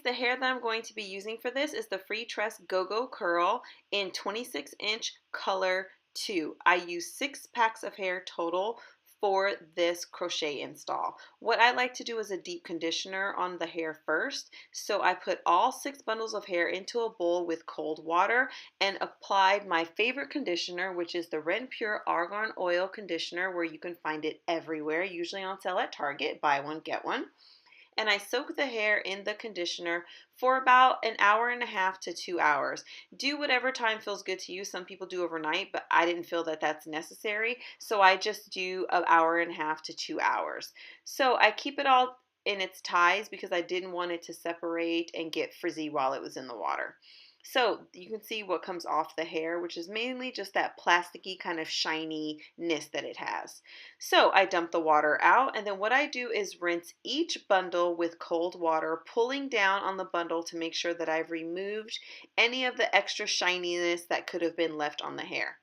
the hair that I'm going to be using for this is the Free Tress Go-Go Curl in 26-inch color 2. I use 6 packs of hair total for this crochet install. What I like to do is a deep conditioner on the hair first. So I put all 6 bundles of hair into a bowl with cold water and applied my favorite conditioner, which is the RenPure Argan Oil Conditioner, where you can find it everywhere, usually on sale at Target. Buy one, get one. And I soak the hair in the conditioner for about an hour and a half to 2 hours. Do whatever time feels good to you. Some people do overnight, but I didn't feel that that's necessary, so I just do an hour and a half to 2 hours. So I keep it all in its ties because I didn't want it to separate and get frizzy while it was in the water. So you can see what comes off the hair, which is mainly just that plasticky kind of shininess that it has. So I dump the water out, and then what I do is rinse each bundle with cold water, pulling down on the bundle to make sure that I've removed any of the extra shininess that could have been left on the hair.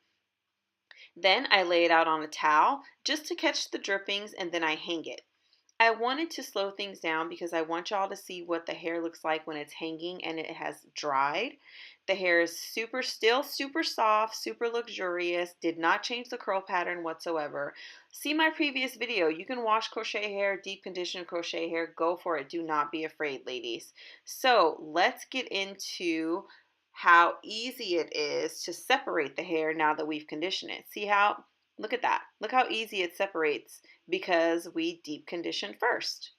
Then I lay it out on a towel just to catch the drippings, and then I hang it. I wanted to slow things down because I want y'all to see what the hair looks like when it's hanging and it has dried. The hair is still super soft, super luxurious, did not change the curl pattern whatsoever. See my previous video. You can wash crochet hair, deep condition crochet hair. Go for it. Do not be afraid, ladies. So let's get into how easy it is to separate the hair now that we've conditioned it. See how? Look at that. Look how easy it separates because we deep conditioned first.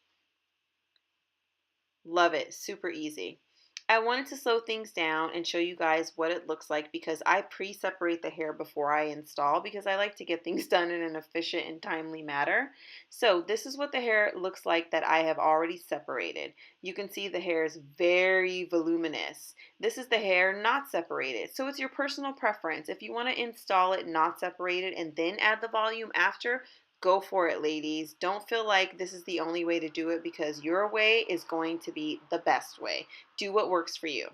Love it. Super easy. I wanted to slow things down and show you guys what it looks like because I pre-separate the hair before I install because I like to get things done in an efficient and timely manner. So this is what the hair looks like that I have already separated. You can see the hair is very voluminous. This is the hair not separated. So it's your personal preference. If you want to install it not separated and then add the volume after, go for it, ladies. Don't feel like this is the only way to do it because your way is going to be the best way. Do what works for you.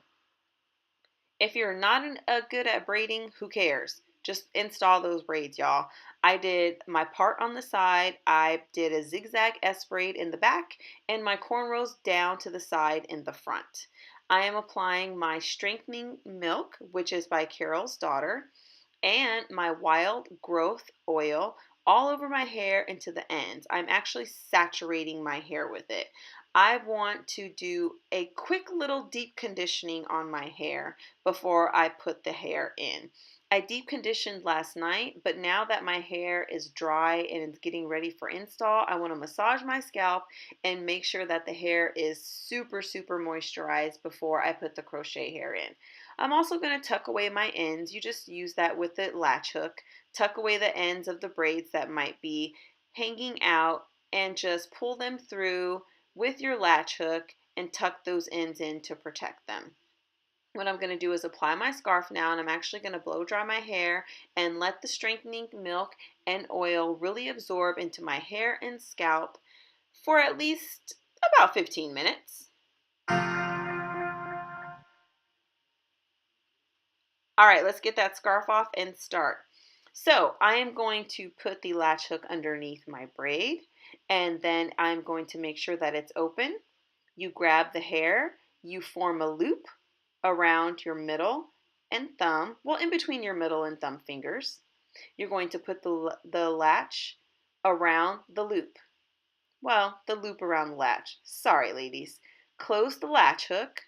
If you're not good at braiding, who cares? Just install those braids, y'all. I did my part on the side. I did a zigzag S braid in the back and my cornrows down to the side in the front. I am applying my Strengthening Milk, which is by Carol's Daughter, and my Wild Growth Oil all over my hair and to the ends. I'm actually saturating my hair with it. I want to do a quick little deep conditioning on my hair before I put the hair in. I deep conditioned last night, but now that my hair is dry and it's getting ready for install, I want to massage my scalp and make sure that the hair is super, super moisturized before I put the crochet hair in. I'm also going to tuck away my ends. You just use that with the latch hook. Tuck away the ends of the braids that might be hanging out and just pull them through with your latch hook and tuck those ends in to protect them. What I'm going to do is apply my scarf now, and I'm actually going to blow dry my hair and let the strengthening milk and oil really absorb into my hair and scalp for at least about 15 minutes. All right, let's get that scarf off and start. So I am going to put the latch hook underneath my braid, and then I'm going to make sure that it's open. You grab the hair, you form a loop around your middle and thumb, well, in between your middle and thumb fingers. You're going to put the latch around the loop. Well, the loop around the latch. Sorry, ladies. Close the latch hook,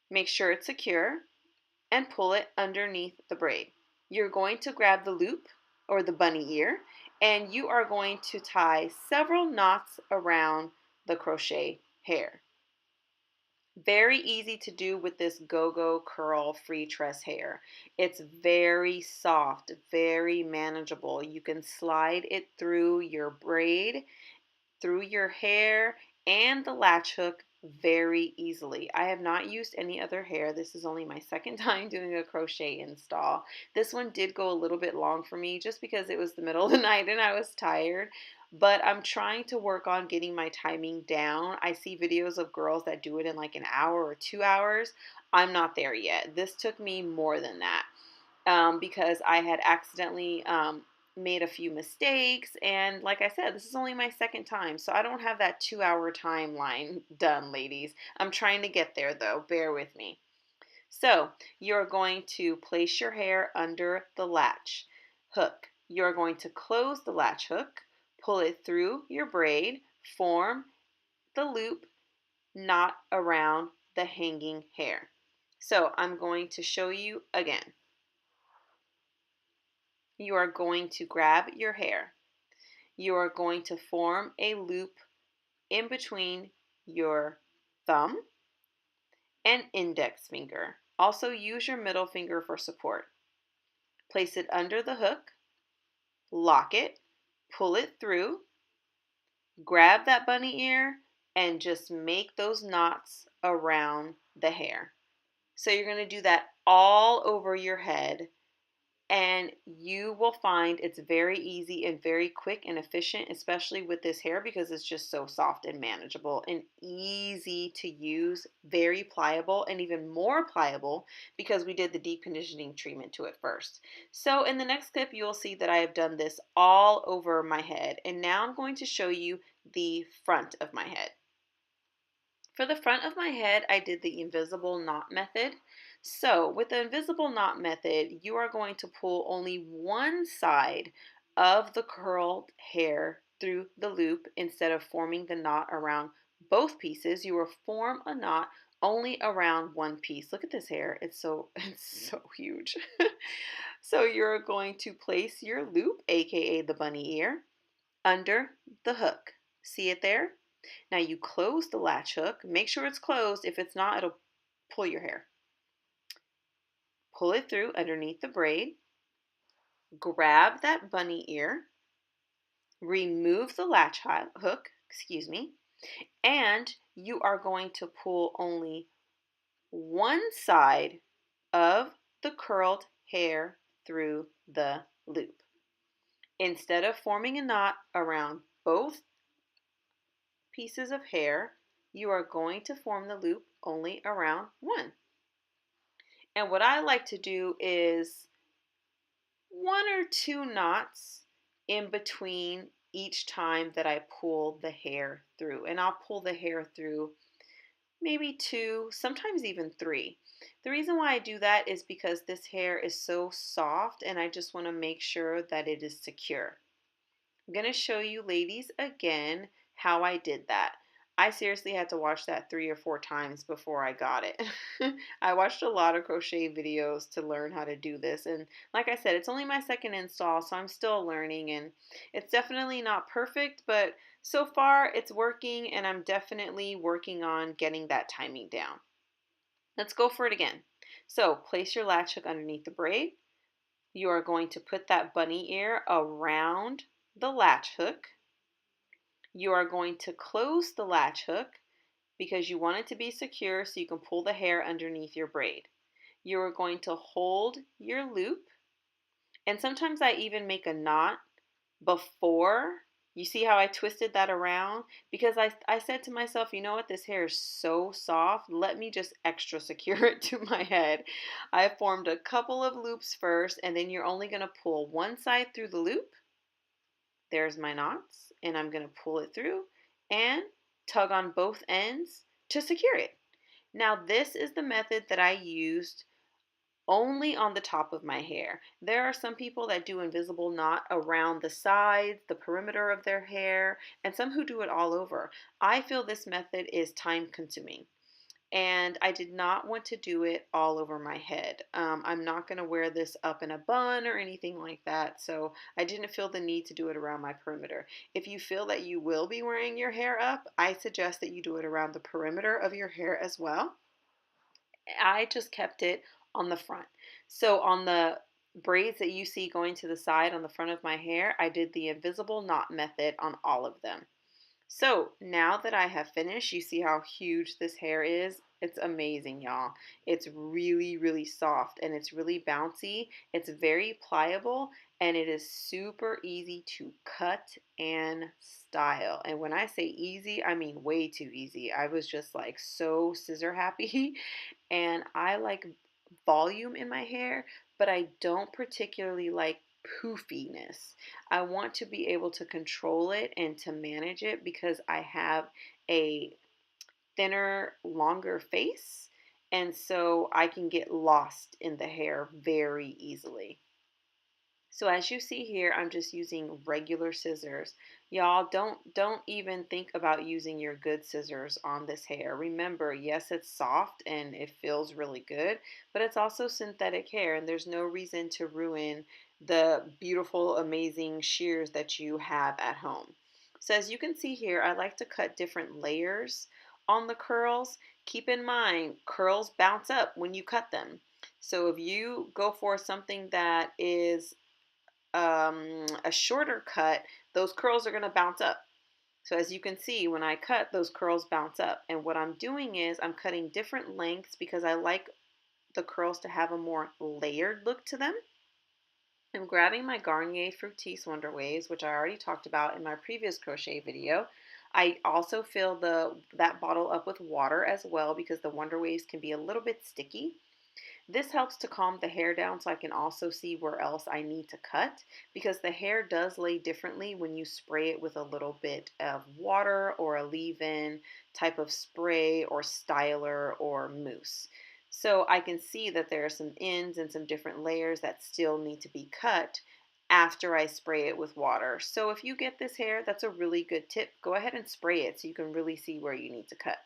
make sure it's secure, and pull it underneath the braid. You're going to grab the loop or the bunny ear, and you are going to tie several knots around the crochet hair. Very easy to do with this Go-Go Curl Free Tress hair. It's very soft, very manageable. You can slide it through your braid, through your hair, and the latch hook very easily. I have not used any other hair. This is only my second time doing a crochet install. This one did go a little bit long for me just because it was the middle of the night and I was tired. But I'm trying to work on getting my timing down. I see videos of girls that do it in like an hour or 2 hours. I'm not there yet. This took me more than that because I had accidentally made a few mistakes, and like I said, this is only my second time, so I don't have that 2-hour timeline done, ladies. I'm trying to get there though, bear with me. So you're going to place your hair under the latch hook. You're going to close the latch hook, pull it through your braid, form the loop knot around the hanging hair. So I'm going to show you again. You are going to grab your hair. You are going to form a loop in between your thumb and index finger. Also use your middle finger for support. Place it under the hook, lock it, pull it through, grab that bunny ear, and just make those knots around the hair. So you're going to do that all over your head, and you will find it's very easy and very quick and efficient, especially with this hair because it's just so soft and manageable and easy to use, very pliable, and even more pliable because we did the deep conditioning treatment to it first. So in the next clip, you'll see that I have done this all over my head, and now I'm going to show you the front of my head. For the front of my head, I did the invisible knot method. So with the invisible knot method, you are going to pull only one side of the curled hair through the loop instead of forming the knot around both pieces. You will form a knot only around one piece. Look at this hair. It's so huge. So you're going to place your loop, aka the bunny ear, under the hook. See it there? Now you close the latch hook. Make sure it's closed. If it's not, it'll pull your hair. Pull it through underneath the braid. Grab that bunny ear. Remove the latch hook, and you are going to pull only one side of the curled hair through the loop. Instead of forming a knot around both pieces of hair, you are going to form the loop only around one. And what I like to do is 1 or 2 knots in between each time that I pull the hair through. And I'll pull the hair through maybe 2, sometimes even 3. The reason why I do that is because this hair is so soft and I just want to make sure that it is secure. I'm going to show you ladies again how I did that. I seriously had to watch that 3 or 4 times before I got it. I watched a lot of crochet videos to learn how to do this, and like I said, it's only my second install, so I'm still learning, and it's definitely not perfect, but so far it's working, and I'm definitely working on getting that timing down. Let's go for it again. So place your latch hook underneath the braid. You are going to put that bunny ear around the latch hook. You are going to close the latch hook because you want it to be secure so you can pull the hair underneath your braid. You are going to hold your loop, and sometimes I even make a knot before. You see how I twisted that around? Because I said to myself, you know what, this hair is so soft, let me just extra secure it to my head. I formed a couple of loops first, and then you're only going to pull one side through the loop. There's my knots, and I'm going to pull it through and tug on both ends to secure it. Now this is the method that I used only on the top of my hair. There are some people that do invisible knot around the sides, the perimeter of their hair, and some who do it all over. I feel this method is time consuming, and I did not want to do it all over my head. I'm not going to wear this up in a bun or anything like that, so I didn't feel the need to do it around my perimeter. If you feel that you will be wearing your hair up, I suggest that you do it around the perimeter of your hair as well. I just kept it on the front. So on the braids that you see going to the side on the front of my hair, I did the invisible knot method on all of them. So now that I have finished, you see how huge this hair is? It's amazing, y'all. It's really, really soft and it's really bouncy. It's very pliable and it is super easy to cut and style. And when I say easy, I mean way too easy. I was just like so scissor happy and I like volume in my hair, but I don't particularly like poofiness. I want to be able to control it and to manage it because I have a thinner, longer face, and so I can get lost in the hair very easily. So as you see here, I'm just using regular scissors. Y'all, don't even think about using your good scissors on this hair. Remember, yes, it's soft and it feels really good, but it's also synthetic hair, and there's no reason to ruin the beautiful, amazing shears that you have at home. So as you can see here, I like to cut different layers on the curls. Keep in mind, curls bounce up when you cut them. So if you go for something that is a shorter cut, those curls are going to bounce up. So as you can see, when I cut, those curls bounce up. And what I'm doing is I'm cutting different lengths because I like the curls to have a more layered look to them. I'm grabbing my Garnier Fructis Wonder Waves, which I already talked about in my previous crochet video. I also fill that bottle up with water as well because the Wonder Waves can be a little bit sticky. This helps to calm the hair down so I can also see where else I need to cut, because the hair does lay differently when you spray it with a little bit of water or a leave-in type of spray or styler or mousse. So I can see that there are some ends and some different layers that still need to be cut after I spray it with water. So if you get this hair, that's a really good tip. Go ahead and spray it so you can really see where you need to cut.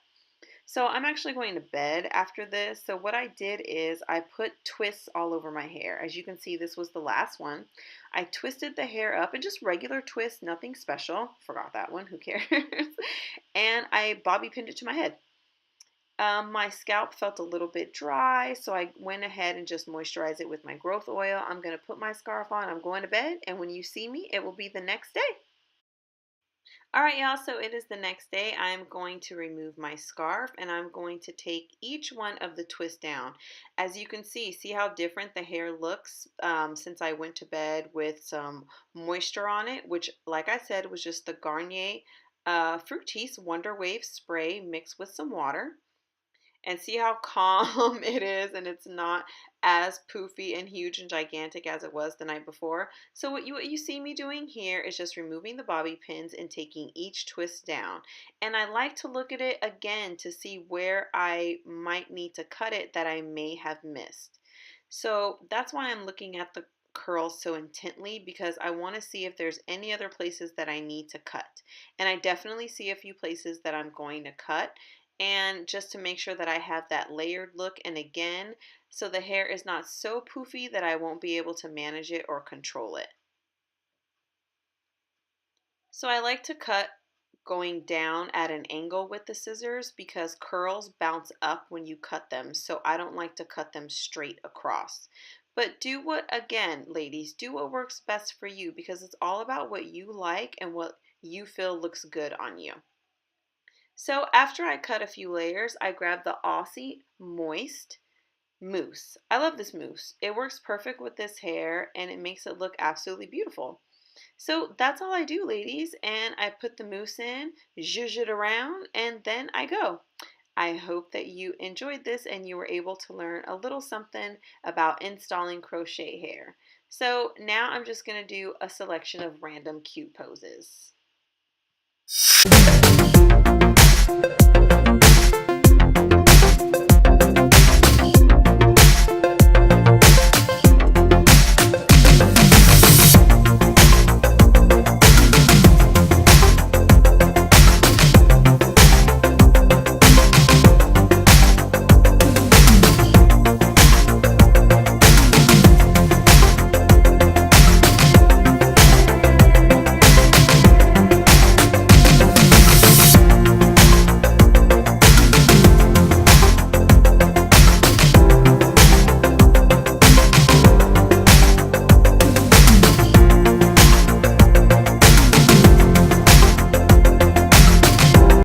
So I'm actually going to bed after this. So what I did is I put twists all over my hair. As you can see, this was the last one. I twisted the hair up and just regular twists, nothing special. Forgot that one, who cares? And I bobby pinned it to my head. My scalp felt a little bit dry, so I went ahead and just moisturized it with my growth oil. I'm going to put my scarf on. I'm going to bed, and when you see me, it will be the next day. All right, y'all, so it is the next day. I'm going to remove my scarf and I'm going to take each one of the twists down. As you can see how different the hair looks since I went to bed with some moisture on it, which, like I said, was just the Garnier Fructis Wonder Wave spray mixed with some water. And see how calm it is, and it's not as poofy and huge and gigantic as it was the night before. So what you see me doing here is just removing the bobby pins and taking each twist down. And I like to look at it again to see where I might need to cut it that I may have missed. So that's why I'm looking at the curls so intently, because I want to see if there's any other places that I need to cut. And I definitely see a few places that I'm going to cut, and just to make sure that I have that layered look, and again, so the hair is not so poofy that I won't be able to manage it or control it. So I like to cut going down at an angle with the scissors because curls bounce up when you cut them, so I don't like to cut them straight across. But do what, again, ladies, do what works best for you, because it's all about what you like and what you feel looks good on you. So after I cut a few layers, I grabbed the Aussie Moist Mousse. I love this mousse. It works perfect with this hair and it makes it look absolutely beautiful. So that's all I do, ladies, and I put the mousse in, zhuzh it around, and then I go. I hope that you enjoyed this and you were able to learn a little something about installing crochet hair. So now I'm just going to do a selection of random cute poses.